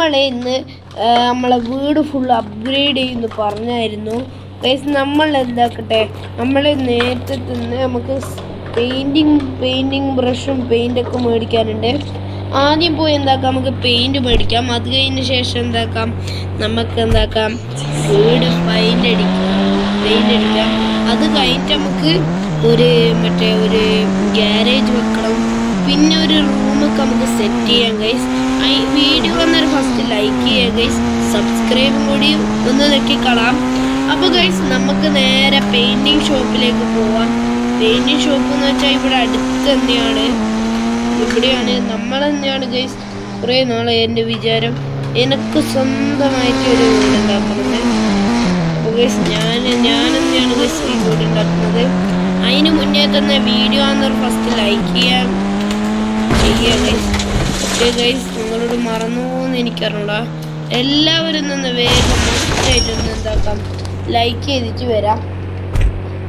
നമ്മളെ ഇന്ന് നമ്മളെ വീട് ഫുൾ അപ്ഗ്രേഡ് ചെയ്യുന്നു പറഞ്ഞായിരുന്നു ഗൈസ്. നമ്മൾ എന്താക്കട്ടെ, നമ്മൾ നേരത്തെ തന്നെ നമുക്ക് പെയിൻറ്റിങ് ബ്രഷും പെയിൻ്റൊക്കെ മേടിക്കാനുണ്ട്. ആദ്യം പോയി എന്താക്കാം, നമുക്ക് പെയിൻറ്റ് മേടിക്കാം. അത് കഴിഞ്ഞ ശേഷം എന്താക്കാം, നമുക്ക് എന്താക്കാം, വീട് പെയിൻ്റ് അടിക്കാം. അത് കഴിഞ്ഞിട്ട് നമുക്ക് ഒരു ഗ്യാരേജ് വെക്കണം. പിന്നെ ഒരു റൂമൊക്കെ നമുക്ക് സെറ്റ് ചെയ്യാം ഗൈസ്. വീഡിയോ വന്നൊരു ഫസ്റ്റ് ലൈക്ക് ചെയ്യുക ഗൈസ്, സബ്സ്ക്രൈബും കൂടി ഒന്ന് നെക്കിക്കളാം. അപ്പോൾ ഗൈസ് നമുക്ക് നേരെ പെയിൻറ്റിങ് ഷോപ്പിലേക്ക് പോവാം. പെയിൻറ്റിങ് ഷോപ്പ് എന്ന് വെച്ചാൽ ഇവിടെ അടുത്ത് തന്നെയാണ്, ഇവിടെയാണ്, നമ്മൾ തന്നെയാണ് ഗൈസ്. കുറേ നാളെ എൻ്റെ വിചാരം എനിക്ക് സ്വന്തമായിട്ട് ഒരു വീട് ഉണ്ടാക്കുന്നത്. അപ്പോൾ ഗൈസ് ഞാൻ തന്നെയാണ് ഗൈസ് ഈ വീട് ഉണ്ടാക്കുന്നത്. അതിന് മുന്നേ തന്നെ വീഡിയോ ആണെന്നൊരു ഫസ്റ്റ് ലൈക്ക് ചെയ്യുക ഗൈസ്. ഓക്കെ ഗൈസ്, നിങ്ങളോട് മറന്നുപോകുമെന്ന് എനിക്കറിഞ്ഞൂടാ. എല്ലാവരും നിന്ന് വേഗം മസ്റ്റായിട്ടൊന്ന് എന്താക്കാം, ലൈക്ക് ചെയ്തിട്ട് വരാം.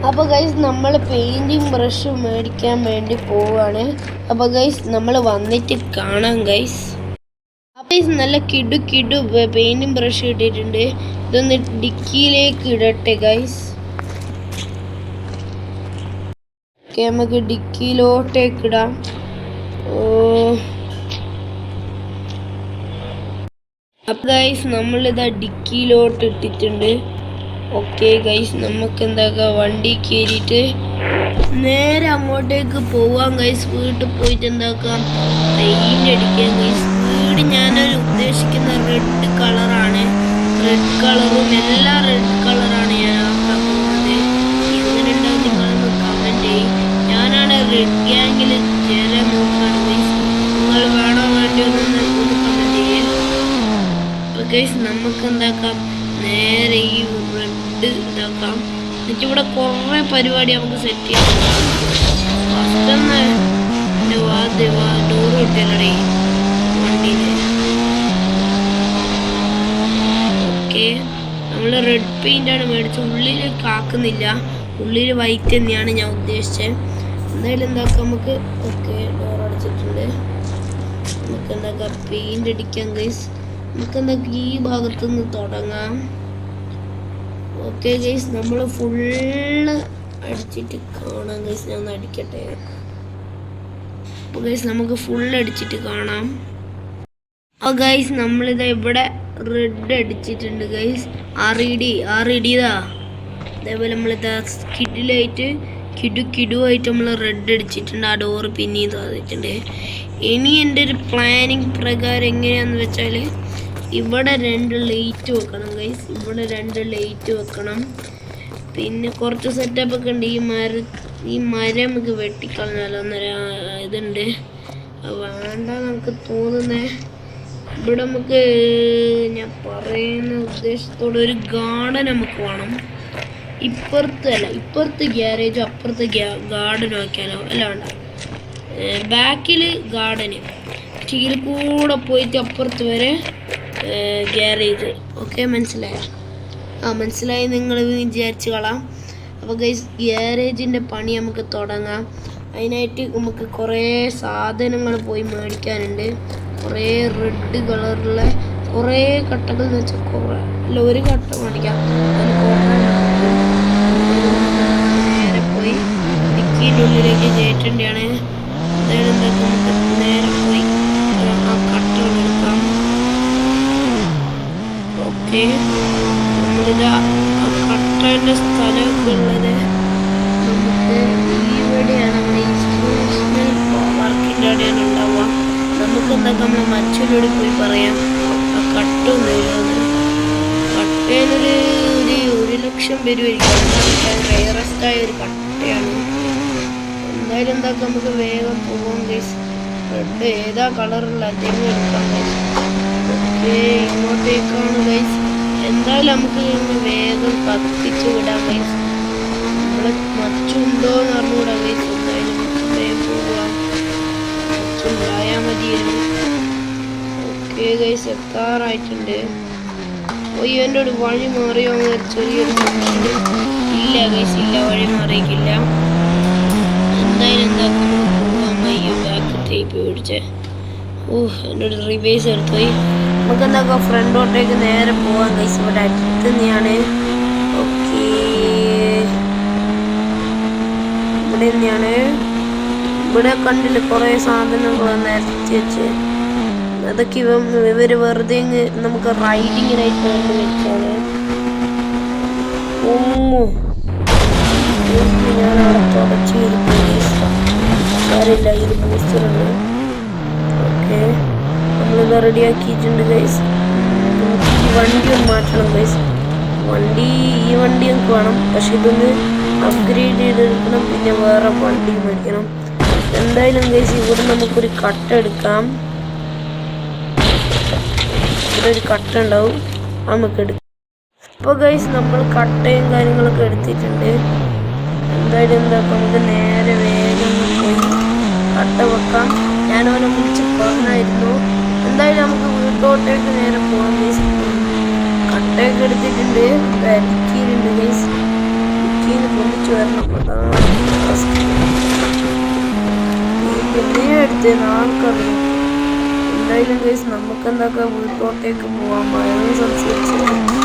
അപ്പോൾ ഗൈസ് നമ്മൾ പെയിൻറ്റിങ് ബ്രഷ് മേടിക്കാൻ വേണ്ടി പോവുകയാണ്. അപ്പോൾ ഗൈസ് നമ്മൾ വന്നിട്ട് കാണാം ഗൈസ്. അപ്പോൾ ഗൈസ് നല്ല കിടു പെയിൻറ്റിങ് ബ്രഷ് ഇട്ടിട്ടുണ്ട്. ഇതൊന്ന് ഡിക്കിയിലേക്ക് ഇടട്ടെ ഗൈസ്. ഓക്കെ, നമുക്ക് ഡിക്കിയിലോട്ടേക്ക് ഇടാം. അപ്പോൾ ഗൈസ് നമ്മളിതാ ഡിക്കിയിലോട്ട് ഇട്ടിട്ടുണ്ട്. ഓക്കെ ഗൈസ്, നമുക്ക് എന്താക്കാം, വണ്ടി കയറിയിട്ട് നേരെ അങ്ങോട്ടേക്ക് പോവാം ഗൈസ്. വീട്ടിൽ പോയിട്ട് എന്താക്കാം, പെയിൻ്റ് അടിക്കാം ഗൈസ്. വീട് ഞാനൊരു ഉദ്ദേശിക്കുന്ന റെഡ് കളറാണ്. റെഡ് കളറും എല്ലാം റെഡ് കളറാണ് ഞാൻ ആക്കാൻ പോകുന്നത്. എങ്ങനെ ഉണ്ടാവും നിങ്ങളൊന്ന് കമൻറ്റ് ചെയ്യും. ഞാനാണ് റെഡ് ഗ്യാങ്ങിൽ ചേരാൻ നോക്കുകയാണ് ഗൈസ്. നിങ്ങൾ വേണോ വേണ്ടിയോ ഒന്ന് കമൻറ്റ് ചെയ്യാം. അപ്പോൾ ഗൈസ് നമുക്ക് എന്താക്കാം, നേരെ ഈ റെഡ് ഇതാക്കാം. എന്നിട്ട് ഇവിടെ കുറേ പരിപാടി നമുക്ക് സെറ്റ് ചെയ്യാം. ഫസ്റ്റ് തന്നെ ഡോറ് കിട്ടിയല്ലേ വണ്ടിയിൽ. ഓക്കെ, നമ്മൾ റെഡ് പെയിൻ്റാണ് മേടിച്ചത്. ഉള്ളിൽ കാക്കുന്നില്ല, ഉള്ളിൽ വൈറ്റ് തന്നെയാണ് ഞാൻ ഉദ്ദേശിച്ചത്. എന്തായാലും എന്താക്കാം നമുക്ക്. ഓക്കെ, ഡോർ അടച്ചിട്ടുണ്ട്. നമുക്ക് എന്താക്കാം, പെയിൻ്റ് അടിക്കാം ഗൈസ്. നമുക്ക് എന്താക്കാം, ഈ ഭാഗത്തുനിന്ന് തുടങ്ങാം. ഓക്കെ ഗൈസ്, നമ്മൾ ഫുള്ള് അടിച്ചിട്ട് കാണാം ഗൈസ്. ഞാൻ ഒന്ന് അടിക്കട്ടെ. അപ്പോൾ ഗൈസ് നമുക്ക് ഫുള്ള് അടിച്ചിട്ട് കാണാം. അപ്പോൾ ഗൈസ് നമ്മളിതാ ഇവിടെ റെഡ് അടിച്ചിട്ടുണ്ട് ഗൈസ്. ആറിടിയതാ. അതേപോലെ നമ്മളിതാ കിടുവായിട്ട് നമ്മൾ റെഡ് അടിച്ചിട്ടുണ്ട്. ആ ഡോറ് പിന്നെയും സാധിച്ചിട്ടുണ്ട്. ഇനി എൻ്റെ ഒരു പ്ലാനിങ് പ്രകാരം എങ്ങനെയാണെന്ന് വെച്ചാൽ, ഇവിടെ 2 ലൈറ്റ് വെക്കണം ഗൈസ്. ഇവിടെ 2 ലൈറ്റ് വെക്കണം. പിന്നെ കുറച്ച് സെറ്റപ്പൊക്കെ ഉണ്ട്. ഈ മരം നമുക്ക് വെട്ടിക്കളഞ്ഞാലോ എന്നൊരു ഇതുണ്ട്. വേണ്ട നമുക്ക് തോന്നുന്നേ. ഇവിടെ നമുക്ക്, ഞാൻ പറയുന്ന ഉദ്ദേശത്തോടെ ഒരു ഗാർഡൻ നമുക്ക് വേണം. ഇപ്പുറത്ത് ഗ്യാരേജും അപ്പുറത്ത് ഗാർഡനും ആക്കിയാലോ. അല്ല വേണ്ട, ബാക്കിൽ ഗാർഡന്, ഇതിൽ കൂടെ പോയിട്ട് അപ്പുറത്ത് വരെ ഗ്യാരേജ്. ഓക്കെ, മനസ്സിലായി നിങ്ങൾ വിചാരിച്ച് കളാം. അപ്പോൾ ഗൈസ് ഗ്യാരേജിൻ്റെ പണി നമുക്ക് തുടങ്ങാം. അതിനായിട്ട് നമുക്ക് കുറേ സാധനങ്ങൾ പോയി മേടിക്കാനുണ്ട്. കുറേ റെഡ് കളറിലുള്ള കുറേ കട്ടകൾ എന്ന് വെച്ചാൽ കുറേ അല്ല, ഒരു കട്ട മേടിക്കാം. അതിന് കുറേ നേരെ പോയി ഡിക്കിൻ്റെ ഉള്ളിലേക്ക് കയറ്റേണ്ടതാണ്. അതായത് എന്താ, നമുക്ക് നേരെ പോയി ആ കട്ടകൾ എടുക്കാം. ഓക്കെ, നമ്മളിതാ കട്ടേൻ്റെ സ്ഥലമൊക്കെ ഉള്ളത് നമുക്ക് ഇവിടെയാണ്. നമ്മുടെ ഇൻസ്റ്റിറ്റ്യൂഷണൽ വർക്കിൻ്റെ അവിടെയാണ് ഉണ്ടാവുക. നമുക്ക് എന്താക്കാം, നമ്മൾ മച്ചൂരോട് പോയി പറയാം ആ കട്ടും വരുമെന്ന്. കട്ടേനൊരു 1,00,000 വരുമായിരിക്കും. റയറസ്റ്റായ ഒരു കട്ടയാണ്. എന്തായാലും എന്താക്കാം, നമുക്ക് വേഗം പോകാം ഗൈസ്. റെഡ് ഏതാ കളറുള്ള അദ്ദേഹം എടുക്കാം ഗൈസ്. Okay, ഇങ്ങോട്ടേക്കാണ് guys. എന്തായാലും നമുക്ക് വേഗം കത്തിച്ച് വിടാം ഗൈസ്. നമ്മളെ മച്ചുണ്ടോ എന്ന് അറിഞ്ഞുകൂടാ ഗൈസ്. എന്തായാലും വേഗം പോവാം, മച്ചുണ്ടായാൽ മതിയായിരുന്നു. ഓക്കെ ഗൈസ്, എത്താറായിട്ടുണ്ട്. എൻ്റെ ഒരു വഴി മാറിയോ ചെറിയൊരു ഇല്ല ഗൈസ്, ഇല്ല, വഴി മാറിയിട്ടില്ല. എന്തായാലും എന്താക്കാം, പോവാൻ വയ്യ. ബാക്ക് ടൈപ്പ് പിടിച്ചേ. എൻ്റെ ഒരു റിവേഴ്സ് എടുത്തുപോയി. നമുക്ക് എന്താക്കാം ഫ്രണ്ടോട്ടേക്ക് നേരെ പോവാം ഗൈസ്. ഇവിടെ അടുത്ത് തന്നെയാണ്. ഓക്കെ, ഇവിടെ തന്നെയാണ്. ഇവിടെ കണ്ടില്ല കുറേ സാധനങ്ങൾ നിരത്തി വെച്ച്. അതൊക്കെ ഇവര് വെറുതെ നമുക്ക് റൈഡിങ്ങിനായിട്ട് വേണ്ടി വെച്ചാണ്. ഞാൻ അവിടെ തുടച്ചില്ല, ഇത് ബൂസ്റ്ററുണ്ട്. ഓക്കെ, നമ്മളിത് റെഡിയാക്കിയിട്ടുണ്ട് ഗൈസ്. നമുക്ക് ഈ വണ്ടി ഒന്ന് മാറ്റണം ഗൈസ്. ഈ വണ്ടി നമുക്ക് വേണം, പക്ഷെ ഇതൊന്ന് അപ്ഗ്രേഡ് ചെയ്തെടുക്കണം. പിന്നെ വേറെ വണ്ടി മേടിക്കണം. എന്തായാലും ഗൈസ് ഇവിടെ നമുക്കൊരു കട്ട എടുക്കാം. ഇവിടെ ഒരു കട്ട ഉണ്ടാവും, നമുക്ക് എടുക്കാം. അപ്പോൾ ഗൈസ് നമ്മൾ കട്ടയും കാര്യങ്ങളൊക്കെ എടുത്തിട്ടുണ്ട്. എന്തായാലും എന്താക്കാം, നമുക്ക് നേരെ വേഗം പോയി കട്ട വെക്കാം. ഞാനവനെ വിളിച്ച് പറഞ്ഞായിരുന്നു. എന്തായാലും നമുക്ക് വീട്ടോട്ടേക്ക് നേരെ പോകാം ഗൈസ്. കട്ടയൊക്കെ എടുത്തിട്ടുണ്ട്, ഇരിക്കിയിട്ടുണ്ട് ഗൈസ്. ഇരിക്കിന്ന് പൊന്നിച്ച് വരണം. പിന്നെ എടുത്തേന്ന് ആൾക്കറിയാം. എന്തായാലും ഗൈസ് നമുക്ക് എന്താക്കാം വീട്ടോട്ടേക്ക് പോവാം. മഴയും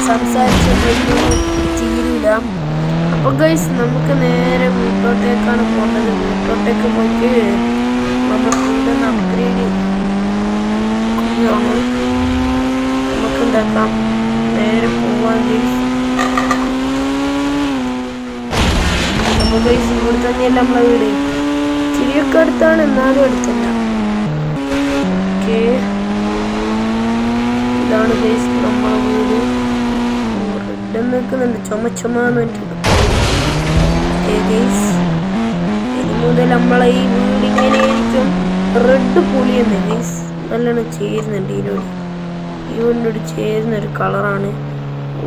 സംസാരിച്ചൊന്നും തീരൂല. അപ്പോൾ ഗൈസ് നമുക്ക് നേരെ വീട്ടോട്ടേക്കാണ് പോകേണ്ടത്. വീട്ടോട്ടേക്ക് പോയിട്ട് നമുക്ക് ഇതൊന്ന് അപ്ഗ്രേഡ് ചെയ്യണം. നമുക്ക് എന്താക്കാം നേരെ പോവാൻ ഗൈസ്. അപ്പോൾ ഗൈസ് ഇവിടെ തന്നെയല്ല നമ്മളെ വീട്. ചിരിയൊക്കെ അടുത്താണ്, എന്നാലും അടുത്തല്ല. ഓക്കെ, ഇതാണ് ഗൈസ് നമ്മളെ വീട്. റെഡ് നിൽക്കുന്നുണ്ട്, ചുമന്ന് വെച്ചിട്ടുണ്ട്. ഓക്കെ ഗൈസ്, ഇനി മുതൽ നമ്മളെ ഈ വീട് ഇങ്ങനെ ആയിരിക്കും. റെഡ് പൊളിയുന്നു ഗൈസ്, നല്ലോണം ചേരുന്നുണ്ട്. ഈവനോട് ചേരുന്നൊരു കളറാണ്.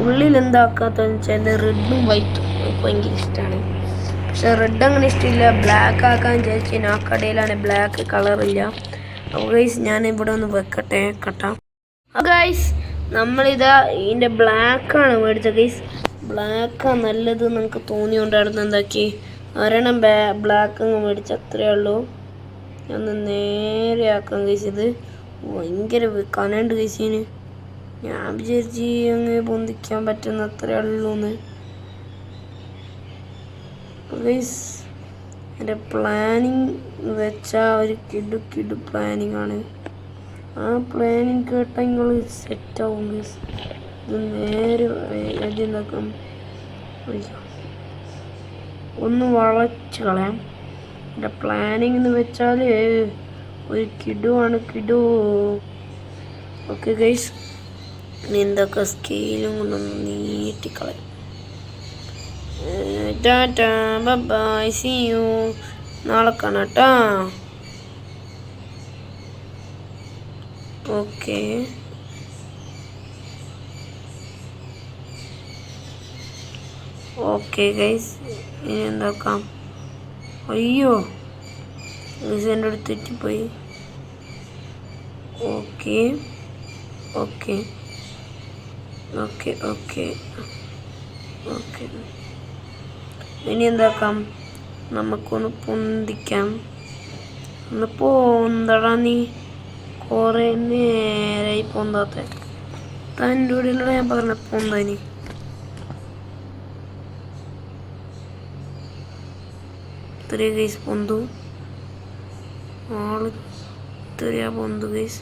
ഉള്ളിൽ എന്താക്കാത്തതെന്ന് വെച്ചാൽ റെഡും വൈറ്റും എനിക്ക് ഭയങ്കര ഇഷ്ടമാണ്. പക്ഷെ റെഡ് അങ്ങനെ ഇഷ്ടമില്ല. ബ്ലാക്ക് ആക്കാൻ വിചാരിച്ചു. ആ കടയിലാണ് ബ്ലാക്ക് കളറില്ല. അപ്പോൾ ഗൈസ് ഞാൻ ഇവിടെ ഒന്ന് വെക്കട്ടെ കട്ടാം. ഗൈസ് നമ്മളിതാ ഇതിൻ്റെ ബ്ലാക്കാണ് മേടിച്ചത് ഗൈസ്. ബ്ലാക്കാണ് നല്ലത് നമുക്ക് തോന്നിയോണ്ടായിരുന്നു എന്താക്കി ഒരെണ്ണം ബ്ലാക്ക് അങ്ങ് മേടിച്ച അത്രയേ ഉള്ളൂ. ഒന്ന് നേരെ ആക്കാം ഗൈസ്. ഇത് ഭയങ്കര കനണ്ട് ഗൈസിന്. ഞാൻ വിചാരിച്ച് അങ്ങ് പൊന്തിക്കാൻ പറ്റുന്ന അത്രയേ ഉള്ളൂന്ന്. ഗൈസ് എൻ്റെ പ്ലാനിങ് വെച്ചാൽ ഒരു കിടു പ്ലാനിങ് ആണ്. ആ പ്ലാനിങ് കേട്ടാൽ നിങ്ങൾ സെറ്റാവും ഗൈസ്. ഇത് നേരെ എന്താക്കാം, ഒന്ന് വളച്ച് കളയാം. എൻ്റെ പ്ലാനിങ് എന്ന് വെച്ചാൽ ഒരു കിടുവാണ്, കിടു. ഓക്കെ ഗൈസ്, ഇനി എന്തൊക്കെ സ്കെയിലും കൊണ്ടൊന്ന് നീട്ടിക്കളയാം. Tata, bye, see you. നാളെ കാണാം കേട്ടോ. ഓക്കെ, ഓക്കെ ഗൈസ്, ഇനി എന്താക്കാം. അയ്യോ ഗൈസ് എൻ്റെ അടുത്ത് തെറ്റിപ്പോയി. Okay okay okay okay okay ഇനി എന്താക്കാം, നമുക്കൊന്ന് പൊന്തിക്കാം. ഒന്ന് പൊന്തടാ നീ. കുറേ നേരായി പൊന്താത്ത. തൻ്റെ കൂടെയുള്ള ഞാൻ പറഞ്ഞ പൊന്താനി. ഇത്രയും ഗൈസ് പൊന്തു. ആള് ഇത്രയാ പൊന്തു ഗൈസ്.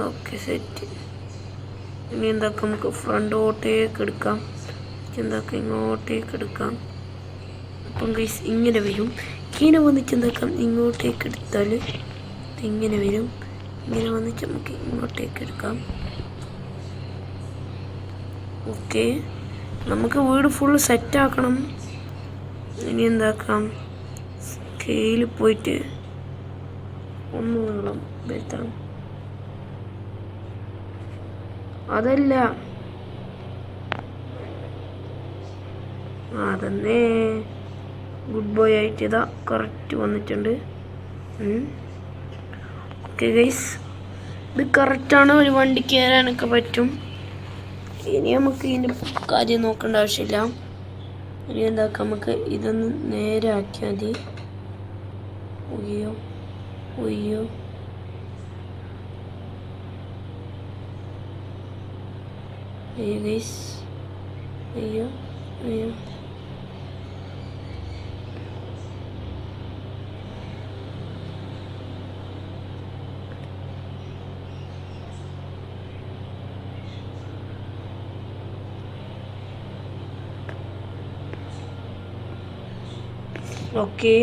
Okay set. ഇനി എന്താക്കാം, നമുക്ക് ഫ്രണ്ടോട്ടേക്ക് എടുക്കാം. എന്താക്കാം ഇങ്ങോട്ടേക്ക് എടുക്കാം. അപ്പം ഗൈസ് ഇങ്ങനെ വരും. ഇങ്ങനെ വന്നിട്ട് എന്താക്കാം ഇങ്ങോട്ടേക്ക് എടുത്താൽ ഇങ്ങനെ വരും. ഇങ്ങനെ വന്നിട്ട് നമുക്ക് ഇങ്ങോട്ടേക്ക് എടുക്കാം. ഓക്കെ, നമുക്ക് വീട് ഫുള്ള് സെറ്റാക്കണം. ഇനി എന്താക്കാം, സ്കെയിൽ പോയിട്ട് ഒന്ന് വെള്ളം വരുത്താം. അതല്ല അതന്നെ ഗുഡ് ബോയ് ആയിട്ട് ഇതാ കറക്റ്റ് വന്നിട്ടുണ്ട്. ഓക്കെ ഗൈസ്, ഇത് കറക്റ്റാണ്. ഒരു വണ്ടി കയറാനൊക്കെ പറ്റും. ഇനി നമുക്ക് ഇതിൻ്റെ കാര്യം നോക്കേണ്ട ആവശ്യമില്ല. ഇനി എന്താക്കാം, നമുക്ക് ഇതൊന്ന് നേരെ ആക്കിയാൽ മതി. ഒയ്യോ ഒയ്യോ അയ്യോ ഗൈസ്, അയ്യോ അയ്യോ. ഓക്കെ,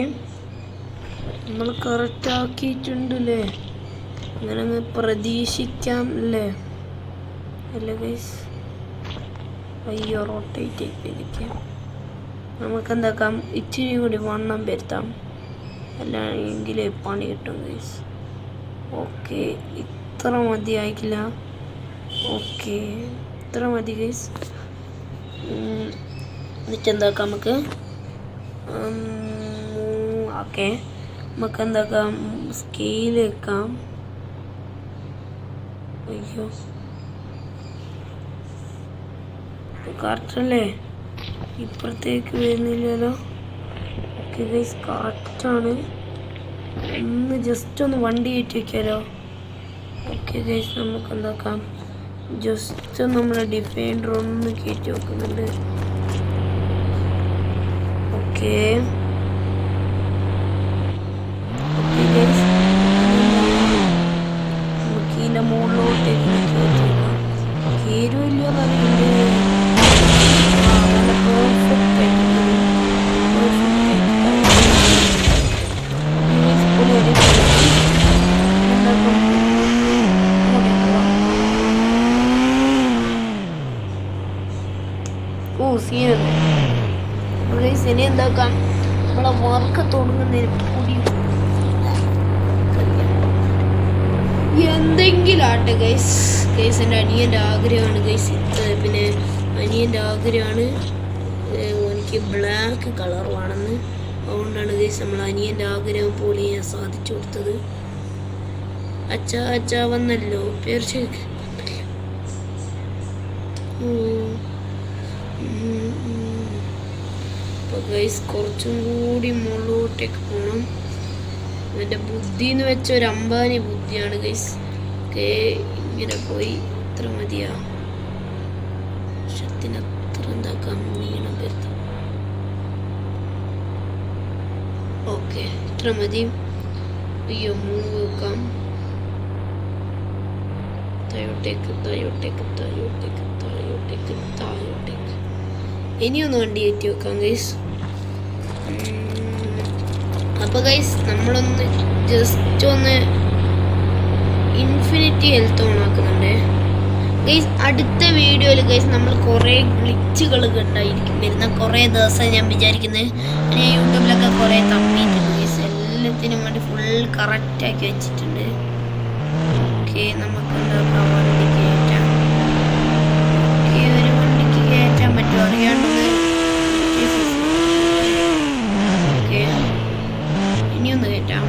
നമ്മൾ കറക്റ്റ് ആക്കിയിട്ടുണ്ടല്ലേ, അങ്ങനെ അങ്ങ് പ്രതീക്ഷിക്കാം അല്ലേ? അല്ല ഗൈസ്, അയ്യോ റൊട്ടേറ്റ് ചെയ്തിരിക്കാം. നമുക്ക് എന്താക്കാം, ഇച്ചിരി കൂടി വണ്ണം വരുത്താം, അല്ലെങ്കിൽ പണി കിട്ടും ഗൈസ്. ഓക്കെ, ഇത്ര മതി ആയിക്കില്ല. ഓക്കെ, ഇത്ര മതി ഗൈസ്. എന്നിട്ട് എന്താക്കാം നമുക്ക്, ഓക്കെ നമുക്ക് എന്താക്കാം, സ്കെയിൽ വെക്കാം. അയ്യോ കറക്റ്റല്ലേ, ഇപ്പുറത്തേക്ക് വരുന്നില്ലല്ലോ. ഓക്കെ ഗൈസ്, കറക്റ്റാണ്. ജസ്റ്റ് ഒന്ന് വണ്ടി കയറ്റി വയ്ക്കാലോ. ഓക്കെ ഗൈസ്, നമുക്ക് എന്താക്കാം, ജസ്റ്റ് നമ്മുടെ ഡിഫൈൻഡർ ഒന്ന് കയറ്റി വെക്കുന്നുണ്ട്. ഓക്കെ ഗൈസ്, നമുക്ക് ഇതിൻ്റെ മുകളിലോട്ടേക്ക് കയറുമില്ലോ എന്നറിയില്ലേ. ഇനി എന്താക്കാം, നമ്മളെ വർക്ക് തുടങ്ങുന്നതിന് കൂടി എന്തെങ്കിലും ആട്ടെ ഗൈസ്. എൻ്റെ അനിയൻ്റെ ആഗ്രഹമാണ് ഗൈസ് ഇത്. പിന്നെ അനിയൻ്റെ ആഗ്രഹമാണ് എനിക്ക് ബ്ലാക്ക് കളർ വേണമെന്ന്. അതുകൊണ്ടാണ് ഗൈസ് നമ്മൾ അനിയൻ്റെ ആഗ്രഹം പോലെ ഞാൻ സാധിച്ചു കൊടുത്തത്. അച്ഛാ അച്ഛാ വന്നല്ലോ, തീർച്ചയായും. അപ്പോൾ ഗൈസ് കുറച്ചും കൂടി മുകളിലോട്ടേക്ക് പോകണം. എൻ്റെ ബുദ്ധി എന്ന് വെച്ച ഒരു അംബാനി ബുദ്ധിയാണ് ഗൈസ്. ഓക്കെ, ഇങ്ങനെ പോയി ഇത്ര മതിയാ, അത്ര എന്താക്കാം, നീളം വരുത്താം. ഓക്കെ, ഇത്ര മതി. അയ്യോ മൂവ് വെക്കാം. താഴോട്ടേക്ക് താഴോട്ടേക്ക് താഴോട്ടേക്ക് താഴോട്ടേക്ക് താഴോട്ടേക്ക്. ഇനിയൊന്ന് വണ്ടി കയറ്റി വെക്കാം ഗൈസ്. അപ്പോൾ ഗൈസ് നമ്മളൊന്ന് ജസ്റ്റ് ഒന്ന് ഇൻഫിനിറ്റി ഹെൽത്ത് ഓൺ ആക്കുന്നുണ്ട് ഗൈസ്. അടുത്ത വീഡിയോയിൽ ഗൈസ് നമ്മൾ കുറേ ഗ്ലിച്ചുകൾ കണ്ടായിരിക്കും വരുന്ന. കുറേ ദിവസം ഞാൻ വിചാരിക്കുന്നത്, ഞാൻ യൂട്യൂബിലൊക്കെ കുറേ തപ്പിയിട്ടുണ്ട് ഗൈസ്. എല്ലാത്തിനും വേണ്ടി ഫുൾ കറക്റ്റാക്കി വെച്ചിട്ടുണ്ട്. ഓക്കെ, നമുക്ക് എന്താക്കാം, വണ്ടി കയറ്റാം. ഓക്കെ, ഒരു വണ്ടിക്ക് കയറ്റാൻ പറ്റുമോ അറിയാണ്ടത്. ഓക്കെ, ഇനിയൊന്ന് കയറ്റാം.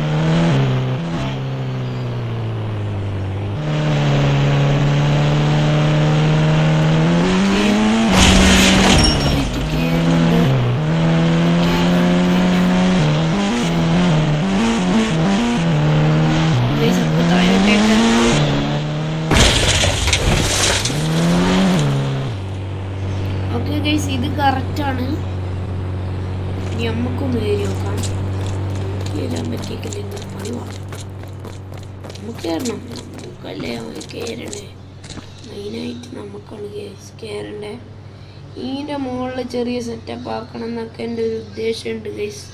ഓക്കെ ഗൈസ്, ഇത് കറക്റ്റാണ്. ഇനി നമുക്കൊന്ന് കയറി നോക്കാം. കയറാൻ പറ്റിയിട്ടില്ല, പണി വേണം. നമുക്ക് കയറണം, നമുക്കല്ലേ കയറണ്ടേ. മെയിനായിട്ട് നമുക്കാണ് കയറണ്ടേ. ഇതിൻ്റെ മുകളിൽ ചെറിയ സെറ്റപ്പ് ആക്കണം എന്നൊക്കെ എൻ്റെ ഒരു ഉദ്ദേശമുണ്ട് ഗൈസ്.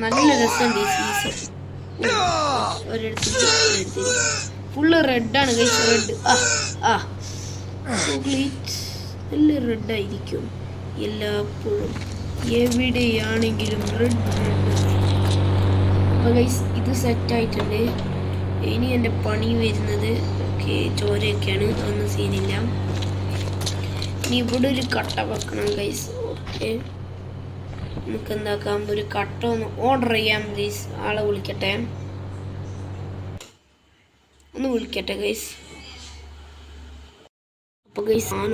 നല്ല രസമുണ്ട് ഈ സീസൺ. ഒരിടത്ത് ഫുള്ള് റെഡാണ് ഗൈസ്, റെഡ്. നല്ല റെഡായിരിക്കും എല്ലാപ്പോഴും, എവിടെയാണെങ്കിലും റെഡ്. അപ്പോൾ ഗൈസ് ഇത് സെറ്റായിട്ടുണ്ട്. ഇനി എൻ്റെ പണി വരുന്നത്, ഓക്കെ ചോരയൊക്കെയാണ്, അതൊന്നും സീനില്ല. ഇനി ഇവിടെ ഒരു കട്ട വെക്കണം ഗൈസ്. ഓക്കെ, നമുക്ക് എന്താക്കാം, ഒരു കട്ട ഒന്ന് ഓർഡർ ചെയ്യാം ഗൈസ്. ആളെ വിളിക്കട്ടെ, ഒന്ന് വിളിക്കട്ടെ ഗൈസ്. അപ്പോൾ ഗൈസ് ഞാൻ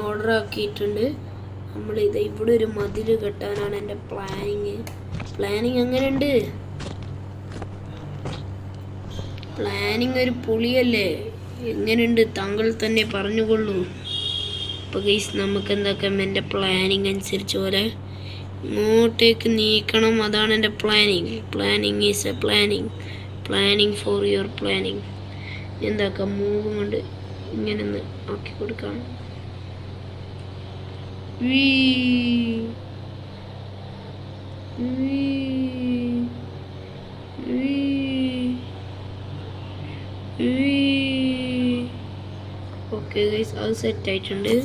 ഓർഡർ ആക്കിയിട്ടുണ്ട്. നമ്മളിത് ഇവിടെ ഒരു മതിൽ കെട്ടാനാണ് എൻ്റെ പ്ലാനിങ്. എങ്ങനെയുണ്ട്? പ്ലാനിങ് ഒരു പൊളിയല്ലേ? എങ്ങനെയുണ്ട് താങ്കൾ തന്നെ പറഞ്ഞുകൊള്ളൂ. അപ്പോൾ ഗൈസ് നമുക്ക് എന്താക്കാം, എൻ്റെ പ്ലാനിങ് അനുസരിച്ച് പോലെ ഇങ്ങോട്ടേക്ക് നീക്കണം. അതാണ് എൻ്റെ planning is a planning for your planning. എന്താക്കാം, മൂവ് കൊണ്ട് ഇങ്ങനെ ഒന്ന് ആക്കി കൊടുക്കാം. ഓക്കെ ഗൈസ്, അത് സെറ്റായിട്ടുണ്ട്.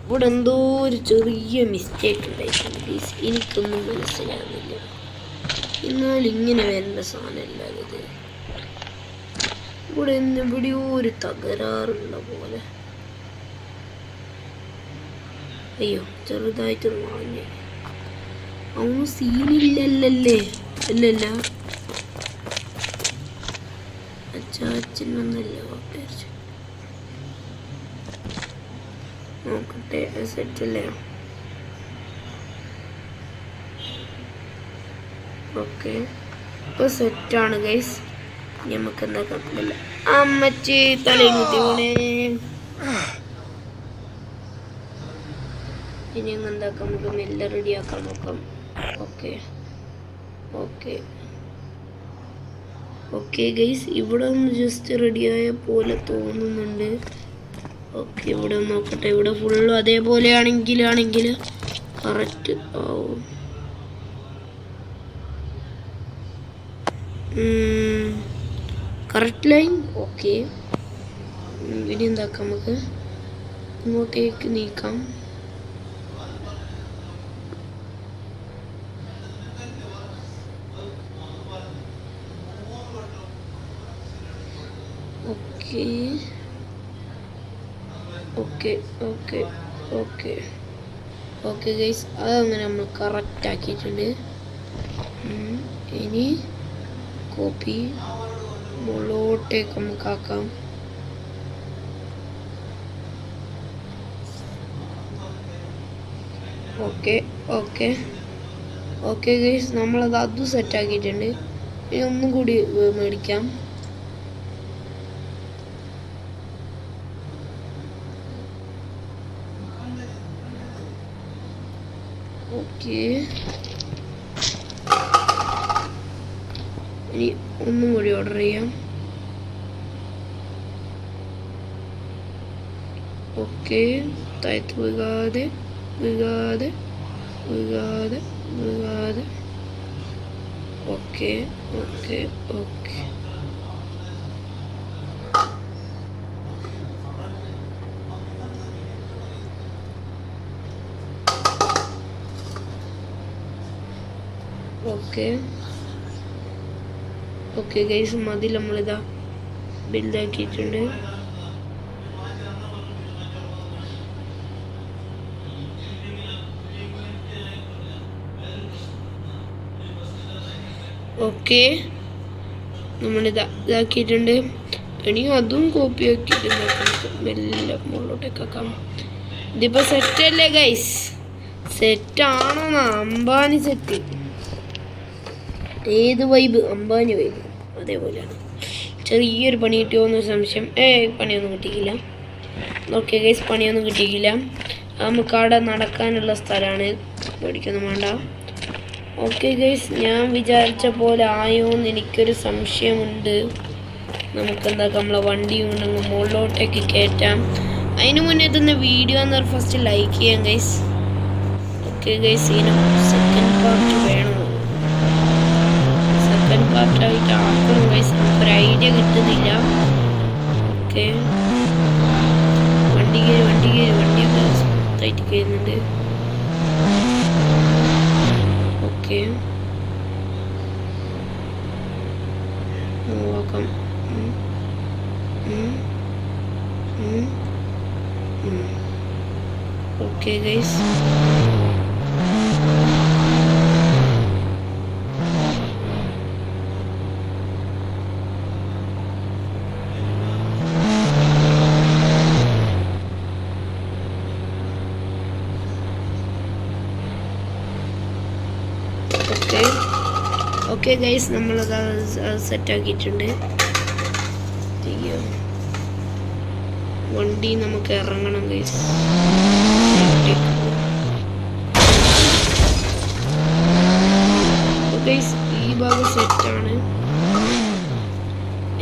ഇവിടെ എന്തോ ഒരു ചെറിയ മിസ്റ്റേക്ക് ഉണ്ടായിട്ടുണ്ട് ഗൈസ്, എനിക്കൊന്നും മനസ്സിലാകുന്നില്ല. എന്നാൽ ഇങ്ങനെ വരേണ്ട സാധനമല്ല ഇത്. ഇവിടെ എവിടെയോ ഒരു തകരാറുള്ള പോലെ. അയ്യോ, ചെറുതായിട്ടൊരു വാങ്ങി. അവന് സീനില്ലല്ലേ? അല്ലല്ല, അച്ഛനൊന്നല്ല നോക്കട്ടെ. സെറ്റല്ലേ? ഓക്കെ, ഇപ്പോൾ സെറ്റാണ് ഗൈസ്. നമുക്ക് എന്താ കുഴപ്പമില്ല. അമ്മച്ചി തലയും കുത്തി പോണേ. ഇനി എന്താക്കാം, നമുക്ക് മെല്ലെ റെഡിയാക്കാൻ നോക്കാം. ഓക്കെ ഓക്കെ ഓക്കെ ഗൈസ്, ഇവിടെ ഒന്ന് ജസ്റ്റ് റെഡിയായ പോലെ തോന്നുന്നുണ്ട്. ഓക്കെ, ഇവിടെ നോക്കട്ടെ. ഇവിടെ ഫുള്ളും അതേപോലെ ആണെങ്കിൽ കറക്റ്റ് ആവും. Correct line. ഓക്കെ, ഇനി എന്താക്കാം, നമുക്ക് ഇങ്ങോട്ടേക്ക് നീക്കാം. Okay okay okay okay okay guys, അതങ്ങനെ നമ്മൾ കറക്റ്റ് ആക്കിയിട്ടുണ്ട്. ഇനി കോപ്പി മുകളിലോട്ടേക്ക് നമുക്ക് ആക്കാം. ഓക്കെ ഓക്കെ ഓക്കെ ഗൈസ്, നമ്മളത് അതും സെറ്റാക്കിയിട്ടുണ്ട്. ഇനി ഒന്നും കൂടി മേടിക്കാം. ഓക്കെ, ഇനി ഒന്നും കൂടി ഓർഡർ ചെയ്യാം. ഓക്കെ, താഴത്ത് വീഴാതെ വീഴാതെ വീഴാതെ വീഴാതെ. Okay okay okay okay okay guys, മതിൽ നമ്മളിതാ ബിൽഡാക്കിയിട്ടുണ്ട്. ഓക്കെ, നമ്മളിതാക്കിയിട്ടുണ്ട്. ഇനി അതും കോപ്പി ആക്കിയിട്ട് മെല്ലെ മുകളിലോട്ടേക്കാക്കാം. ഇതിപ്പോൾ സെറ്റല്ലേ ഗൈസ്? സെറ്റാണോ? അംബാനി സെറ്റ്. ഏത് വൈബ്? അംബാനി വൈബ് അതേപോലെയാണ്. ചെറിയൊരു പണി കിട്ടിയോന്നൊരു സംശയം. പണിയൊന്നും കിട്ടിയില്ല. ഓക്കെ ഗൈസ്, പണിയൊന്നും കിട്ടിയില്ല. നമുക്ക് അവിടെ നടക്കാനുള്ള സ്ഥലമാണ്, പേടിക്കൊന്നും വേണ്ട. ഓക്കെ ഗൈസ്, ഞാൻ വിചാരിച്ച പോലെ ആയോന്ന് എനിക്കൊരു സംശയമുണ്ട്. നമുക്കെന്താക്കാം, നമ്മളെ വണ്ടി കൊണ്ടങ്ങ് മുകളിലോട്ടേക്ക് കയറ്റാം. അതിന് മുന്നേ തന്നെ വീഡിയോ എന്നൊരു ഫസ്റ്റ് ലൈക്ക് ചെയ്യാം ഗൈസ്. ഓക്കെ ഗൈസ്, ഇതിന് സെക്കൻഡ് പാർട്ട് വേണം. സെക്കൻഡ് പാർട്ടായിട്ട് ആക്കണം ഗൈസ്, നമുക്കൊരു ഐഡിയ കിട്ടുന്നില്ല. ഓക്കെ, വണ്ടിയൊക്കെ സ്മൂത്തായിട്ട് കയറുന്നുണ്ട്. ഓക്കെ, നോക്കാം. ഓക്കെ ഗൈസ്, ഓക്കെ ഗൈസ്, നമ്മളത് സെറ്റാക്കിയിട്ടുണ്ട്. വണ്ടി നമുക്ക് ഇറങ്ങണം ഗൈസ്. ഗൈസ് ഈ ഭാഗം സെറ്റാണ്.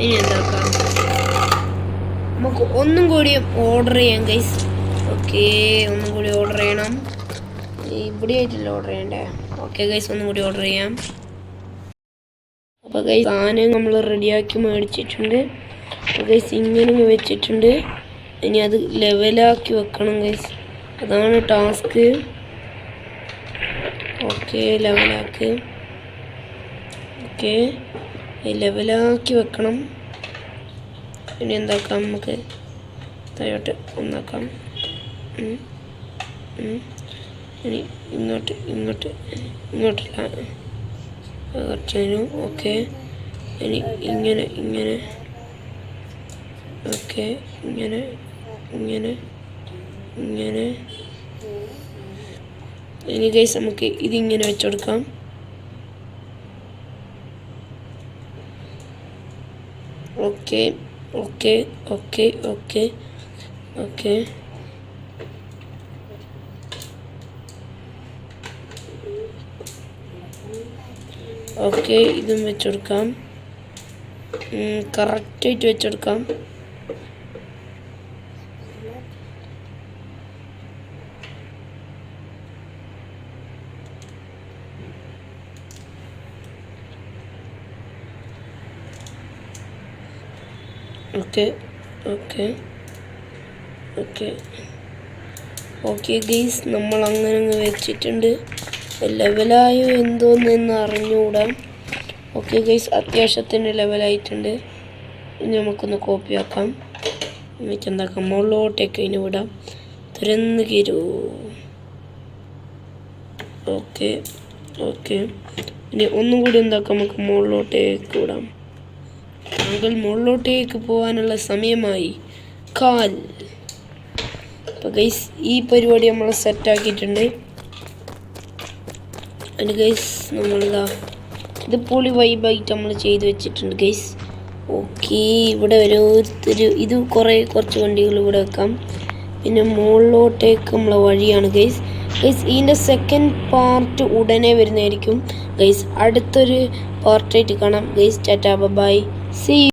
ഇനി എന്താക്കാം, നമുക്ക് ഒന്നും കൂടി ഓർഡർ ചെയ്യാം ഗൈസ്. ഓക്കെ, ഒന്നും കൂടി ഓർഡർ ചെയ്യണം. ഇവിടെ ആയിട്ടില്ല ഓർഡർ ചെയ്യണ്ടേ. ഓക്കെ ഗൈസ്, ഒന്നും കൂടി ഓർഡർ ചെയ്യാം. അപ്പോൾ ഗൈസ് സാധനം നമ്മൾ റെഡിയാക്കി മേടിച്ചിട്ടുണ്ട്. അപ്പോൾ ഗൈസ് ഇങ്ങനെ വെച്ചിട്ടുണ്ട്. ഇനി അത് ലെവലാക്കി വെക്കണം ഗൈസ്, അതാണ് ടാസ്ക്. ഓക്കെ, ലെവലാക്ക്. ഓക്കെ, ലെവലാക്കി വെക്കണം. ഇനി എന്താക്കാം, നമുക്ക് താഴോട്ട് ഒന്നാക്കാം. ഇനി ഇങ്ങോട്ടല്ല കുറച്ചു. ഓക്കെ, ഇനി ഇങ്ങനെ. ഓക്കെ, ഇങ്ങനെ. ഇനി ഗൈസ് നമുക്ക് ഇതിങ്ങനെ വെച്ചുകൊടുക്കാം. Okay okay okay okay okay okay ഇതും വെച്ചുകൊടുക്കാം. കറക്റ്റായിട്ട് വെച്ചുകൊടുക്കാം. Okay okay okay okay guys, നമ്മൾ അങ്ങനെ വെച്ചിട്ടുണ്ട്. ലെവലായോ എന്തോന്നെന്ന് അറിഞ്ഞുകൂടാ. ഓക്കെ ഗെയ്സ്, അത്യാവശ്യത്തിന് ലെവലായിട്ടുണ്ട്. ഇനി നമുക്കൊന്ന് കോപ്പി ആക്കാം. എന്നിട്ട് എന്താക്കാം, മുകളിലോട്ടേക്ക് ഇനി വിടാം. തുരന്ന് കയറൂ. ഓക്കെ ഓക്കെ ഇനി ഒന്നും കൂടി എന്താക്കാം, നമുക്ക് മുകളിലോട്ടേക്ക് വിടാം. താങ്കൾ മുകളിലോട്ടേക്ക് പോകാനുള്ള സമയമായി. കാൽ. അപ്പോൾ ഗൈസ് ഈ പരിപാടി നമ്മൾ സെറ്റാക്കിയിട്ടുണ്ട്. അതിന് ഗൈസ് നമ്മളിതാ ഇത് പൊളി വൈബായിട്ട് നമ്മൾ ചെയ്ത് വെച്ചിട്ടുണ്ട് ഗൈസ്. ഓക്കെ, ഇവിടെ ഇത് കുറച്ച് വണ്ടികൾ ഇവിടെ വെക്കാം. പിന്നെ മുകളിലോട്ടേക്ക് നമ്മളെ വഴിയാണ് ഗൈസ്. ഇതിൻ്റെ സെക്കൻഡ് പാർട്ട് ഉടനെ വരുന്നതായിരിക്കും ഗൈസ്. അടുത്തൊരു പാർട്ടായിട്ട് കാണാം ഗൈസ്. Tata bye, see.